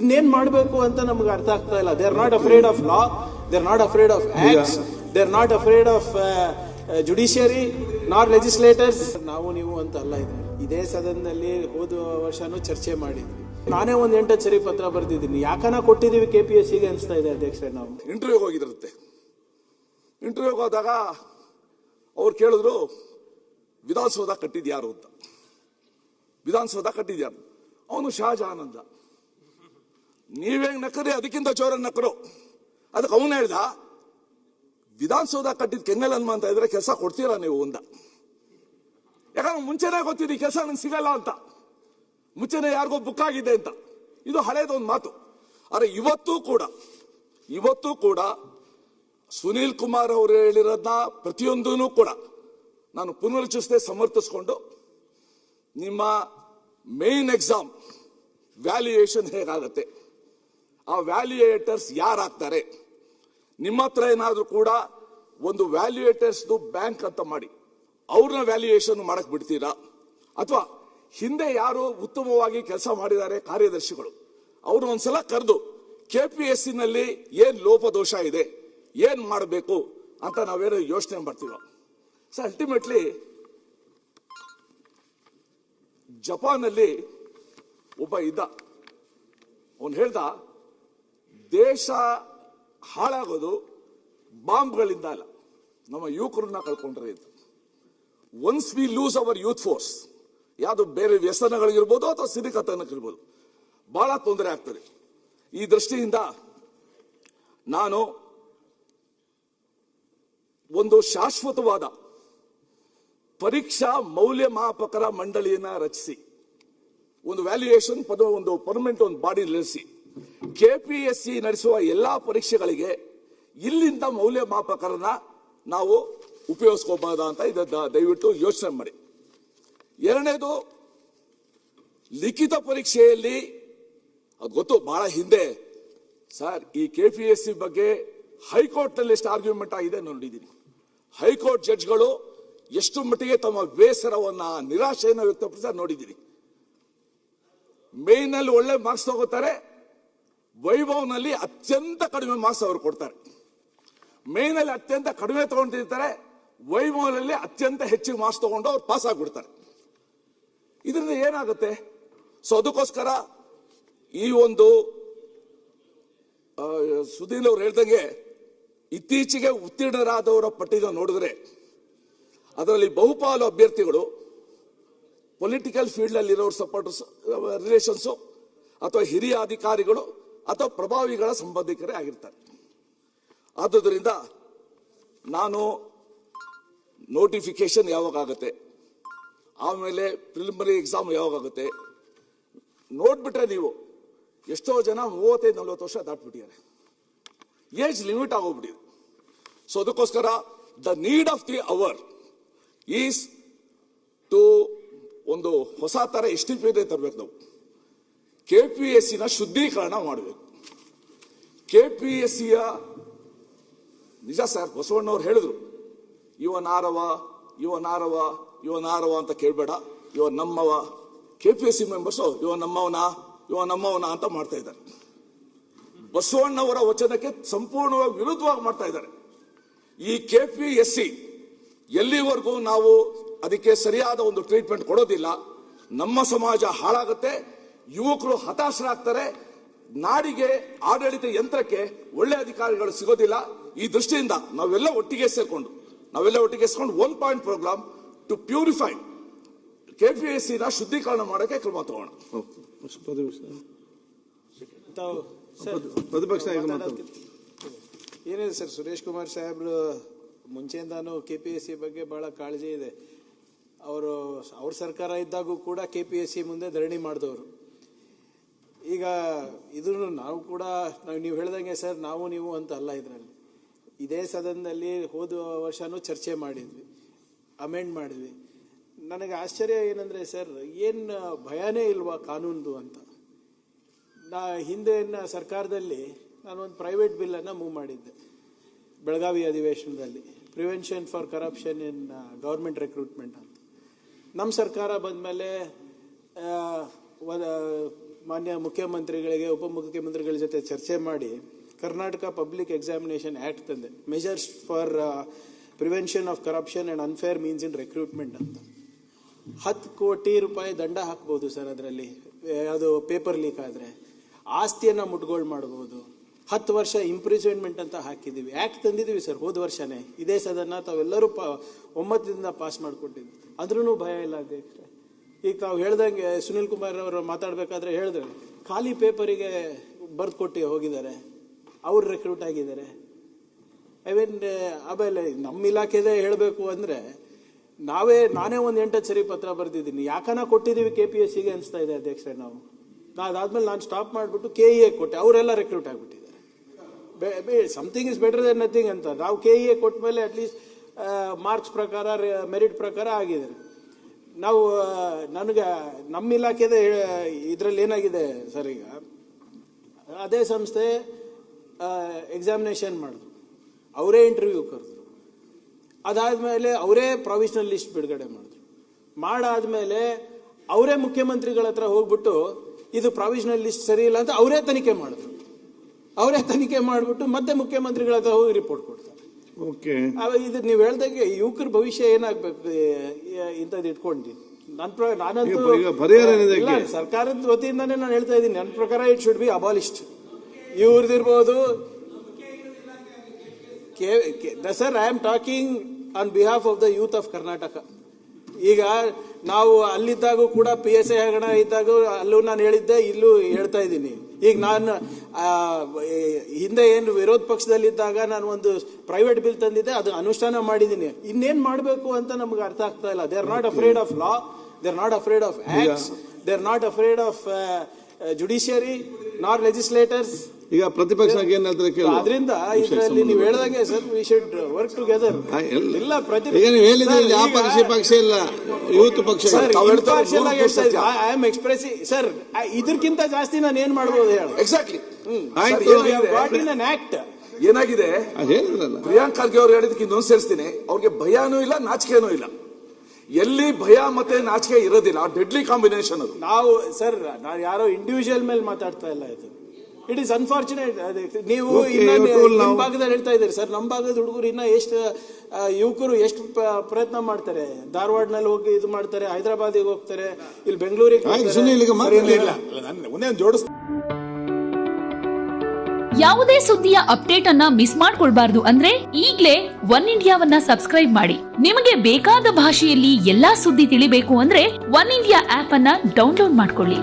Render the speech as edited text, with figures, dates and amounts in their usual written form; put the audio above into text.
ಇನ್ನೇನ್ ಮಾಡಬೇಕು ಅಂತ ನಮ್ಗೆ ಅರ್ಥ ಆಗ್ತಾ ಇಲ್ಲ. They are not afraid of law, they are not afraid of acts, they are not afraid of judiciary ನಾರ್ ಲೆಜಿಸ್ಲೇಟರ್ಸ್. ನಾವು ನೀವು ಅಂತ ಅಲ್ಲ ಇದೆ. ಇದೇ ಸದನದಲ್ಲಿ ಹೋದ ವರ್ಷನೂ ಚರ್ಚೆ ಮಾಡಿದ್ವಿ. ನಾನೇ ಒಂದು 8 ಸರಿ ಪತ್ರ ಬರ್ದಿದ್ದೀನಿ. ಯಾಕನ ಕೊಟ್ಟಿದ್ದೀವಿ KPSCಗೆ ಅನಿಸ್ತಾ ಇದೆ ಅಧ್ಯಕ್ಷರೇ. ನಾವು ಇಂಟರ್ವ್ಯೂಗೆ ಹೋಗಿದ್ರಂತೆ. ಇಂಟರ್ವ್ಯೂಗೆ ಹೋದಾಗ ಅವ್ರು ಕೇಳಿದ್ರು, ವಿಧಾನಸೌಧ ಕಟ್ಟಿದ್ಯಾರು ಅಂತ. ವಿಧಾನಸೌಧ ಕಟ್ಟಿದ್ಯಾರು? ಅವನು ಶಹಜಹಾನ್ ಅಂದ. ನೀವೇಗ್ ನಕ್ಕರಿ, ಅದಕ್ಕಿಂತ ಜೋರ ನಕ್ಕರು. ಅದಕ್ಕೆ ಅವನು ಹೇಳ್ದ, ವಿಧಾನಸೌಧ ಕಟ್ಟಿದ್ ಕೆಂಗಲ್ ಹನುಮ ಅಂತ ಇದ್ರೆ ಕೆಲಸ ಕೊಡ್ತೀರಾ ನೀವು ಅಂದ. ಯಾಕಂದ್ರೆ ಮುಂಚೆನೇ ಗೊತ್ತಿದ್ದು ಕೆಲಸ ನಂಗೆ ಸಿಗಲ್ಲ ಅಂತ, ಮುಂಚೆನೆ ಯಾರಿಗೋ ಬುಕ್ ಆಗಿದೆ ಅಂತ. ಇದು ಹಳೇದೊಂದು ಮಾತು. ಆದ್ರೆ ಇವತ್ತು ಕೂಡ ಸುನೀಲ್ ಕುಮಾರ್ ಅವರು ಹೇಳಿರೋದನ್ನ ಪ್ರತಿಯೊಂದೂ ಕೂಡ ನಾನು ಪುನರುಚ್ಚರಿಸದೆ ಸಮರ್ಥಿಸ್ಕೊಂಡು, ನಿಮ್ಮ ಮೇನ್ ಎಕ್ಸಾಮ್ ವ್ಯಾಲ್ಯೂಯೇಷನ್ ಹೇಗಾಗತ್ತೆ, ಆ ವ್ಯಾಲ್ಯೂಯೇಟರ್ಸ್ ಯಾರಾಗ್ತಾರೆ, ನಿಮ್ಮ ಹತ್ರ ಏನಾದ್ರೂ ಕೂಡ ಒಂದು ವ್ಯಾಲ್ಯೂಯೇಟರ್ಸ್ ಬ್ಯಾಂಕ್ ಅಂತ ಮಾಡಿ ಅವ್ರನ್ನ ವ್ಯಾಲ್ಯೂಯೇಷನ್ ಮಾಡಕ್ ಬಿಡ್ತೀರಾ, ಅಥವಾ ಹಿಂದೆ ಯಾರು ಉತ್ತಮವಾಗಿ ಕೆಲಸ ಮಾಡಿದ್ದಾರೆ ಕಾರ್ಯದರ್ಶಿಗಳು ಅವ್ರನ್ನ ಒಂದ್ಸಲ ಕರೆದು KPSC ನಲ್ಲಿ ಏನ್ ಲೋಪದೋಷ ಇದೆ, ಏನ್ ಮಾಡಬೇಕು ಅಂತ ನಾವೇನೋ ಯೋಚನೆ ಮಾಡ್ತೀವ. ಸೊ ಅಲ್ಟಿಮೇಟ್ಲಿ ಜಪಾನಲ್ಲಿ ಒಬ್ಬ ಇದ್ದ, ಅವನು ಹೇಳ್ದ, ದೇಶ ಹಾಳಾಗೋದು ಬಾಂಬ್ಗಳಿಂದ ಅಲ್ಲ, ನಮ್ಮ ಯುವಕರನ್ನ ಕಳ್ಕೊಂಡ್ರೆ ಇದು. Once we lose hour youth force, ಯಾವುದು ಬೇರೆ ವ್ಯಸನಗಳಿರ್ಬೋದು ಅಥವಾ ಸಿರಿಕತನಕ್ಕಿರ್ಬೋದು, ಬಹಳ ತೊಂದರೆ ಆಗ್ತದೆ. ಈ ದೃಷ್ಟಿಯಿಂದ ನಾನು ಒಂದು ಶಾಶ್ವತವಾದ ಪರೀಕ್ಷಾ ಮೌಲ್ಯಮಾಪಕರ ಮಂಡಳಿಯನ್ನ ರಚಿಸಿ, ಒಂದು ವ್ಯಾಲ್ಯೂಯೇಷನ್ ಒಂದು ಪರ್ಮನೆಂಟ್ ಒಂದು ಬಾಡಿ ನಡೆಸಿ, KPSC ನಡೆಸುವ ಎಲ್ಲಾ ಪರೀಕ್ಷೆಗಳಿಗೆ ಇಲ್ಲಿಂದ ಮೌಲ್ಯಮಾಪಕರನ್ನ ನಾವು ಉಪಯೋಗಿಸ್ಕೋಬಹುದಾ ಅಂತ ದಯವಿಟ್ಟು ಯೋಚನೆ ಮಾಡಿ. ಎರಡನೇದು, ಲಿಖಿತ ಪರೀಕ್ಷೆಯಲ್ಲಿ ಅದು ಗೊತ್ತು, ಬಹಳ ಹಿಂದೆ ಸರ್ ಈ KPSC ಬಗ್ಗೆ ಹೈಕೋರ್ಟ್ ನಲ್ಲಿ ಎಷ್ಟು ಆರ್ಗ್ಯುಮೆಂಟ್ ಆಗಿದೆ ನೋಡಿದ್ದೀನಿ. ಹೈಕೋರ್ಟ್ ಜಡ್ಜ್ಗಳು ಎಷ್ಟು ಮಟ್ಟಿಗೆ ತಮ್ಮ ಬೇಸರವನ್ನ, ನಿರಾಶೆಯನ್ನು ವ್ಯಕ್ತಪಡಿಸ ನೋಡಿದ್ದೀನಿ. ಮೇನ್ ನಲ್ಲಿ ಒಳ್ಳೆ ಮಾರ್ಕ್ಸ್ ತಗೋತಾರೆ, ವೈಭವ್ನಲ್ಲಿ ಅತ್ಯಂತ ಕಡಿಮೆ ಮಾರ್ಕ್ಸ್ ಅವರು ಕೊಡ್ತಾರೆ. ಮೇನ್ ಅಲ್ಲಿ ಅತ್ಯಂತ ಕಡಿಮೆ ತಗೊಂಡಿರ್ತಾರೆ, ವೈಭವ್ನಲ್ಲಿ ಅತ್ಯಂತ ಹೆಚ್ಚಿಗೆ ಮಾರ್ಕ್ಸ್ ತಗೊಂಡು ಅವ್ರು ಪಾಸ್ ಆಗಿಬಿಡ್ತಾರೆ. ಇದರಿಂದ ಏನಾಗುತ್ತೆ? ಸೊ ಅದಕ್ಕೋಸ್ಕರ ಈ ಒಂದು ಸುಧೀಲ್ ಅವ್ರು ಹೇಳ್ದಂಗೆ ಇತ್ತೀಚೆಗೆ ಉತ್ತೀರ್ಣರಾದವರ ಪಟ್ಟಿನ ನೋಡಿದ್ರೆ ಅದರಲ್ಲಿ ಬಹುಪಾಲು ಅಭ್ಯರ್ಥಿಗಳು ಪೊಲಿಟಿಕಲ್ ಫೀಲ್ಡ್ ಅಲ್ಲಿ ಇರೋರು ಸಪೋರ್ಟರ್ಸ್, ರಿಲೇಷನ್ಸ್ ಅಥವಾ ಹಿರಿಯ ಅಧಿಕಾರಿಗಳು ಅಥವಾ ಪ್ರಭಾವಿಗಳ ಸಂಬಂಧಿಕರೇ ಆಗಿರ್ತಾರೆ. ಆದುದರಿಂದ ನಾನು ನೋಟಿಫಿಕೇಶನ್ ಯಾವಾಗ ಆಗುತ್ತೆ, ಆಮೇಲೆ ಪ್ರಿಲಿಮಿನರಿ ಎಕ್ಸಾಮ್ ಯಾವಾಗುತ್ತೆ ನೋಡ್ಬಿಟ್ರೆ ನೀವು ಎಷ್ಟೋ ಜನ 35-40 ವರ್ಷ ದಾಟ್ಬಿಟ್ಟಿದ್ದಾರೆ, ಏಜ್ ಲಿಮಿಟ್ ಆಗೋಗ್ಬಿಟ್ಟಿದೆ. ಸೊ ಅದಕ್ಕೋಸ್ಕರ the need of the hour is to ಒಂದು ಹೊಸ ತರ STPA ತರಬೇಕು. ನಾವು KPSC ನ ಶುದ್ಧೀಕರಣ ಮಾಡಬೇಕು. KPSC ನಿಜ ಸರ್, ಬಸವಣ್ಣವ್ರು ಹೇಳಿದ್ರು, ಇವನಾರವ ಅಂತ ಕೇಳಬೇಡ, ಇವ ನಮ್ಮವ. KPSC ಮೆಂಬರ್ಸು ಇವ ನಮ್ಮವನ ಅಂತ ಮಾಡ್ತಾ ಇದ್ದಾರೆ. ಬಸವಣ್ಣವರ ವಚನಕ್ಕೆ ಸಂಪೂರ್ಣವಾಗಿ ವಿರುದ್ಧವಾಗಿ ಮಾಡ್ತಾ ಇದ್ದಾರೆ. ಈ KPSC ಎಲ್ಲಿವರೆಗೂ ನಾವು ಅದಕ್ಕೆ ಸರಿಯಾದ ಒಂದು ಟ್ರೀಟ್ಮೆಂಟ್ ಕೊಡೋದಿಲ್ಲ, ನಮ್ಮ ಸಮಾಜ ಹಾಳಾಗುತ್ತೆ, ಯುವಕರು ಹತಾಶರಾಗ್ತಾರೆ, ನಾಡಿಗೆ ಆಡಳಿತ ಯಂತ್ರಕ್ಕೆ ಒಳ್ಳೆ ಅಧಿಕಾರಿಗಳು ಸಿಗೋದಿಲ್ಲ. ಈ ದೃಷ್ಟಿಯಿಂದ ನಾವೆಲ್ಲ ಒಟ್ಟಿಗೆ ಸೇರ್ಕೊಂಡು 1 point program to purify KPSC ನ ಶುದ್ಧೀಕರಣ ಮಾಡೋಕೆ ಕ್ರಮ ತಗೋಣ. ಏನಿದೆ ಸರ್, ಸುರೇಶ್ ಕುಮಾರ್ ಸಾಹೇಬ್ರು ಮುಂಚೆಯಿಂದಾನು KPSC ಬಗ್ಗೆ ಬಹಳ ಕಾಳಜಿ ಇದೆ. ಅವ್ರ ಸರ್ಕಾರ ಇದ್ದಾಗೂ ಕೂಡ KPSC ಮುಂದೆ ಧರಣಿ ಮಾಡಿದವರು. ಈಗ ಇದನ್ನು ನಾವು ಕೂಡ ನೀವು ಹೇಳ್ದಂಗೆ ಸರ್, ನಾವು ನೀವು ಅಂತ ಅಲ್ಲ, ಇದರಲ್ಲಿ ಇದೇ ಸದನದಲ್ಲಿ ಹೋದ ವರ್ಷನೂ ಚರ್ಚೆ ಮಾಡಿದ್ವಿ, ಅಮೆಂಡ್ ಮಾಡಿದ್ವಿ. ನನಗೆ ಆಶ್ಚರ್ಯ ಏನಂದ್ರೆ ಸರ್, ಏನು ಭಯನೇ ಇಲ್ವಾ ಕಾನೂನ್ದು ಅಂತ. ಹಿಂದಿನ ಸರ್ಕಾರದಲ್ಲಿ ನಾನು ಒಂದು ಪ್ರೈವೇಟ್ ಬಿಲ್ಲನ್ನು ಮೂವ್ ಮಾಡಿದ್ದೆ ಬೆಳಗಾವಿ ಅಧಿವೇಶನದಲ್ಲಿ, prevention for corruption in government recruitment ಅಂತ. ನಮ್ಮ ಸರ್ಕಾರ ಬಂದಮೇಲೆ ಮಾನ್ಯ ಮುಖ್ಯಮಂತ್ರಿಗಳಿಗೆ ಉಪಮುಖ್ಯಮಂತ್ರಿಗಳ ಜೊತೆ ಚರ್ಚೆ ಮಾಡಿ ಕರ್ನಾಟಕ ಪಬ್ಲಿಕ್ ಎಕ್ಸಾಮಿನೇಷನ್ ಆ್ಯಕ್ಟ್ ತಂದೆ, measures for prevention of corruption and unfair means in recruitment ಅಂತ. 10 ಕೋಟಿ ರೂಪಾಯಿ ದಂಡ ಹಾಕ್ಬೋದು ಸರ್. ಅದರಲ್ಲಿ ಅದು ಪೇಪರ್ ಲೀಕ್ ಆದರೆ ಆಸ್ತಿಯನ್ನು ಮುಟ್ಗೋಳು ಮಾಡ್ಬೋದು. 10 ವರ್ಷ ಇಂಪ್ರಿಸನ್ಮೆಂಟ್ ಅಂತ ಹಾಕಿದ್ದೀವಿ. ಆ್ಯಕ್ಟ್ ತಂದಿದ್ದೀವಿ ಸರ್ ಹೋದ ವರ್ಷನೇ. ಇದೇ ಸದನ ತಾವೆಲ್ಲರೂ ಒಮ್ಮತದಿಂದ ಪಾಸ್ ಮಾಡಿಕೊಟ್ಟಿದ್ವಿ. ಅಂದ್ರೂ ಭಯ ಇಲ್ಲ ಅಧ್ಯಕ್ಷ. ಈಗ ತಾವು ಹೇಳ್ದಂಗೆ ಸುನಿಲ್ ಕುಮಾರ್ ಅವರು ಮಾತಾಡಬೇಕಾದ್ರೆ ಹೇಳಿದ್ರೆ ಖಾಲಿ ಪೇಪರಿಗೆ ಬರೆದು ಕೊಟ್ಟು ಹೋಗಿದ್ದಾರೆ, ಅವ್ರು ರೆಕ್ರೂಟ್ ಆಗಿದ್ದಾರೆ. ಆಮೇಲೆ ನಮ್ಮ ಇಲಾಖೆದೇ ಹೇಳಬೇಕು ಅಂದರೆ ನಾನೇ ಒಂದು 8 ಸರಿ ಪತ್ರ ಬರೆದಿದ್ದೀನಿ. ಯಾಕನ ಕೊಟ್ಟಿದ್ದೀವಿ KPSCಗೆ ಅನಿಸ್ತಾ ಇದೆ ಅಧ್ಯಕ್ಷರೇ. ಅದಾದ್ಮೇಲೆ ನಾನು ಸ್ಟಾಪ್ ಮಾಡಿಬಿಟ್ಟು KEA ಕೊಟ್ಟೆ, ಅವರೆಲ್ಲ ರೆಕ್ರೂಟ್ ಆಗಿಬಿಟ್ಟಿದ್ದಾರೆ. Something is better than nothing ಅಂತ. ನಾವು KEA ಕೊಟ್ಟ ಮೇಲೆ ಅಟ್ಲೀಸ್ಟ್ ಮಾರ್ಕ್ಸ್ ಪ್ರಕಾರ ಮೆರಿಟ್ ಪ್ರಕಾರ ಆಗಿದ್ದಾರೆ. ನಾವು ನನಗೆ ನಮ್ಮ ಇಲಾಖೆದೇ ಇದರಲ್ಲಿ ಏನಾಗಿದೆ ಸರ್, ಈಗ ಅದೇ ಸಂಸ್ಥೆ ಎಕ್ಸಾಮಿನೇಷನ್ ಮಾಡಿದ್ರು, ಅವರೇ ಇಂಟರ್ವ್ಯೂ ಕರೆದ್ರು, ಅದಾದಮೇಲೆ ಅವರೇ ಪ್ರಾವಿಷನಲ್ ಲಿಸ್ಟ್ ಬಿಡುಗಡೆ ಮಾಡಿದ್ರು. ಮಾಡಾದ್ಮೇಲೆ ಅವರೇ ಮುಖ್ಯಮಂತ್ರಿಗಳ ಹತ್ರ ಹೋಗ್ಬಿಟ್ಟು ಇದು ಪ್ರಾವಿಷನಲ್ ಲಿಸ್ಟ್ ಸರಿ ಇಲ್ಲ ಅಂತ ಅವರೇ ತನಿಖೆ ಮಾಡಿದ್ರು. ಅವರೇ ತನಿಖೆ ಮಾಡಿಬಿಟ್ಟು ಮತ್ತೆ ಮುಖ್ಯಮಂತ್ರಿಗಳ ಹತ್ರ ಹೋಗಿ ರಿಪೋರ್ಟ್ ಕೊಡ್ತಾರೆ. ಇದು ನೀವು ಹೇಳ್ದಂಗೆ ಯುವಕರ ಭವಿಷ್ಯ ಏನಾಗಬೇಕು ಇಂಥದ್ದು ಇಟ್ಕೊಂಡು ನಾನಂತೂ ಸರ್ಕಾರದ ವತಿಯಿಂದಾನೇ ನಾನು ಹೇಳ್ತಾ ಇದ್ದೀನಿ. ನನ್ನ ಪ್ರಕಾರ ಇಟ್ ಶುಡ್ ಬಿ ಅಬಾಲಿಷ್ಡ್. ಇವ್ರದಿರ್ಬೋದು sir. I am talking on behalf of the youth of Karnataka. ಈಗ ನಾವು ಅಲ್ಲಿದ್ದಾಗೂ ಕೂಡ PSI ಹಗರಣ ಇದ್ದಾಗ ಅಲ್ಲೂ ನಾನು ಹೇಳಿದ್ದೆ, ಇಲ್ಲೂ ಹೇಳ್ತಾ ಇದ್ದೀನಿ. ಈಗ ನಾನು ಹಿಂದೆ ಏನು ವಿರೋಧ ಪಕ್ಷದಲ್ಲಿದ್ದಾಗ ನಾನು ಒಂದು ಪ್ರೈವೇಟ್ ಬಿಲ್ ತಂದಿದ್ದೆ, ಅದು ಅನುಷ್ಠಾನ ಮಾಡಿದ್ದೀನಿ. ಇನ್ನೇನು ಮಾಡಬೇಕು ಅಂತ ನಮ್ಗೆ ಅರ್ಥ ಆಗ್ತಾ ಇಲ್ಲ. They are not afraid of law, they are not afraid of acts, they are not afraid of judiciary ನಾರ್ ಲೆಜಿಸ್ಲೇಟರ್ಸ್. ಈಗ ಪ್ರತಿಪಕ್ಷ ಅದರಿಂದ ಇದರಲ್ಲಿ ನೀವು ಹೇಳಿದಾಗೆ sir we should work together. ಇಲ್ಲ ಪಕ್ಷ ಇಲ್ಲ, ಯೂತ್ ಪಕ್ಷ. ಐ ಆಮ್ ಎಕ್ಸ್ಪ್ರೆಸಿಂಗ್ ಸರ್, ಇದಕ್ಕಿಂತ ಜಾಸ್ತಿ ನಾನು ಏನ್ ಮಾಡ್ಬೋದು ಹೇಳಿ. ಎಕ್ಸಾಕ್ಟ್ಲಿ. ಆಕ್ಟ್ ಏನಾಗಿದೆ, ಪ್ರಿಯಾಂಕ್ ಖರ್ಗೆ ಅವ್ರು ಹೇಳಿದಕ್ಕೆ ಇನ್ನೊಂದು ಸೇರಿಸ್ತೀನಿ. ಅವ್ರಿಗೆ ಭಯನೂ ಇಲ್ಲ, ನಾಚಿಕೆನೂ ಇಲ್ಲ. ಎಲ್ಲಿ ಭಯ ಮತ್ತೆ ನಾಚಿಕೆ ಇರೋದಿಲ್ಲ, ಡೆಡ್ಲಿ ಕಾಂಬಿನೇಷನ್ ಅದು. ನಾವು ಸರ್, ನಾನು ಯಾರೋ ಇಂಡಿವಿಜುವಲ್ ಮೇಲೆ ಮಾತಾಡ್ತಾ ಇಲ್ಲ. ಇದು ಇಟ್ ಈಸ್ ಅನ್ಫಾರ್ಚುನೇಟ್. ನೀವು ನಮ್ಮ ಭಾಗದಲ್ಲಿ ಹೇಳ್ತಾ ಇದ್ದೀರಿ ಸರ್, ನಮ್ಮ ಭಾಗದ ಹುಡುಗರು ಇನ್ನ ಎಷ್ಟು ಯುವಕರು ಎಷ್ಟು ಪ್ರಯತ್ನ ಮಾಡ್ತಾರೆ. ಧಾರವಾಡನಲ್ಲಿ ಹೋಗಿ ಇದು ಮಾಡ್ತಾರೆ, ಹೈದರಾಬಾದಿಗೆ ಹೋಗ್ತಾರೆ, ಇಲ್ಲಿ ಬೆಂಗಳೂರಿಗೆ ಯಾವುದೇ ಸುದ್ದಿಯ ಅಪ್ಡೇಟ್ ಅನ್ನ ಮಿಸ್ ಮಾಡ್ಕೊಳ್ಬಾರ್ದು ಅಂದ್ರೆ ಈಗ್ಲೇ ಒನ್ ಇಂಡಿಯಾವನ್ನ ಸಬ್ಸ್ಕ್ರೈಬ್ ಮಾಡಿ. ನಿಮಗೆ ಬೇಕಾದ ಭಾಷೆಯಲ್ಲಿ ಎಲ್ಲಾ ಸುದ್ದಿ ತಿಳಿಬೇಕು ಅಂದ್ರೆ ಒನ್ ಇಂಡಿಯಾ ಆಪ್ ಅನ್ನ ಡೌನ್ಲೋಡ್ ಮಾಡ್ಕೊಳ್ಳಿ.